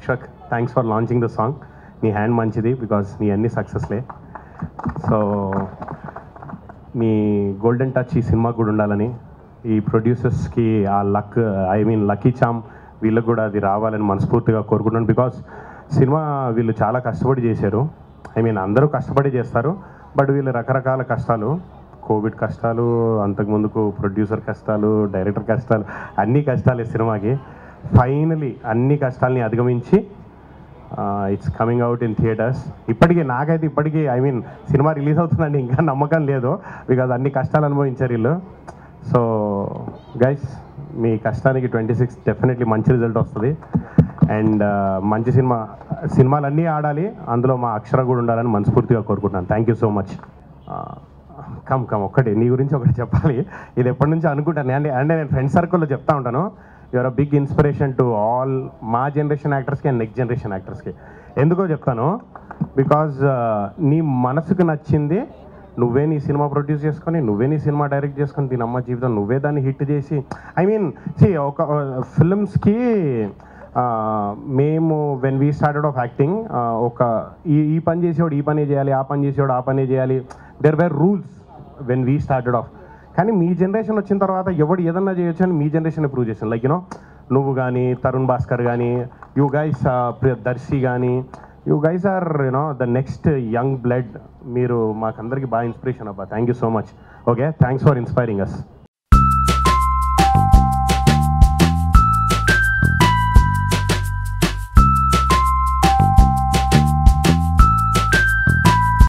Vishwak, thanks for launching the song. నీ hand మంచిది because నీ అన్ని సక్సెస్లే. సో మీ గోల్డెన్ టచ్ ఈ సినిమా కూడా ఉండాలని, ఈ ప్రొడ్యూసర్స్కి ఆ luck, I mean lucky charm వీళ్ళకి కూడా అది రావాలని మనస్ఫూర్తిగా కోరుకుంటున్నాను. బికాస్ సినిమా వీళ్ళు చాలా కష్టపడి చేశారు. ఐ మీన్ అందరూ కష్టపడి చేస్తారు, బట్ వీళ్ళు రకరకాల కష్టాలు, కోవిడ్ కష్టాలు, అంతకుముందుకు ప్రొడ్యూసర్ కష్టాలు, డైరెక్టర్ కష్టాలు, అన్ని కష్టాలే సినిమాకి. ఫైనలీ అన్ని కష్టాలని అధిగమించి it's coming out in theatres. నాకైతే ఇప్పటికీ ఐ మీన్ సినిమా రిలీజ్ అవుతుందండి ఇంకా నమ్మకం లేదు, బికాజ్ అన్ని కష్టాలు అనుభవించారు వీళ్ళు. సో గైస్, మీ కష్టానికి 26 డెఫినెట్లీ మంచి రిజల్ట్ వస్తుంది. అండ్ మంచి సినిమాలన్నీ ఆడాలి, అందులో మా అక్షర కూడా ఉండాలని మనస్ఫూర్తిగా కోరుకుంటున్నాను. Thank you so much. ఒక్కటి నీ గురించి ఒకటి చెప్పాలి. ఇది ఎప్పటి నుంచో అనుకుంటాను అంటే నేను ఫ్రెండ్ సర్కిల్లో చెప్తా ఉంటాను, you are a big inspiration to all మా జనరేషన్ యాక్టర్స్కి అండ్ నెక్స్ట్ జనరేషన్ యాక్టర్స్కి. ఎందుకో చెప్తాను, బికాజ్ నీ మనసుకు నచ్చింది నువ్వే నీ సినిమా ప్రొడ్యూస్ చేసుకొని, నువ్వే నీ సినిమా డైరెక్ట్ చేసుకొని, దీని అమ్మ జీవితం నువ్వే దాన్ని హిట్ చేసి, ఐ మీన్ ఒక ఫిల్మ్స్కి మేము when we started of acting, ఒక ఈ పని చేసేవాడు ఈ పనే చేయాలి, ఆ పని చేసేవాడు ఆ పనే చేయాలి, there were rules when we started off. కానీ మీ జనరేషన్ వచ్చిన తర్వాత ఎవడు ఏదన్నా చేయొచ్చు అని మీ జనరేషన్ ప్రూవ్ చేశాను. లైక్ నువ్వు కానీ, తరుణ్ భాస్కర్ కానీ, యూ గైస్, దర్శి కానీ, you guys are the next young blood. మీరు మాకందరికి బాగా ఇన్స్పిరేషన్ అబ్బా. Thank you so much. Okay, thanks for inspiring us.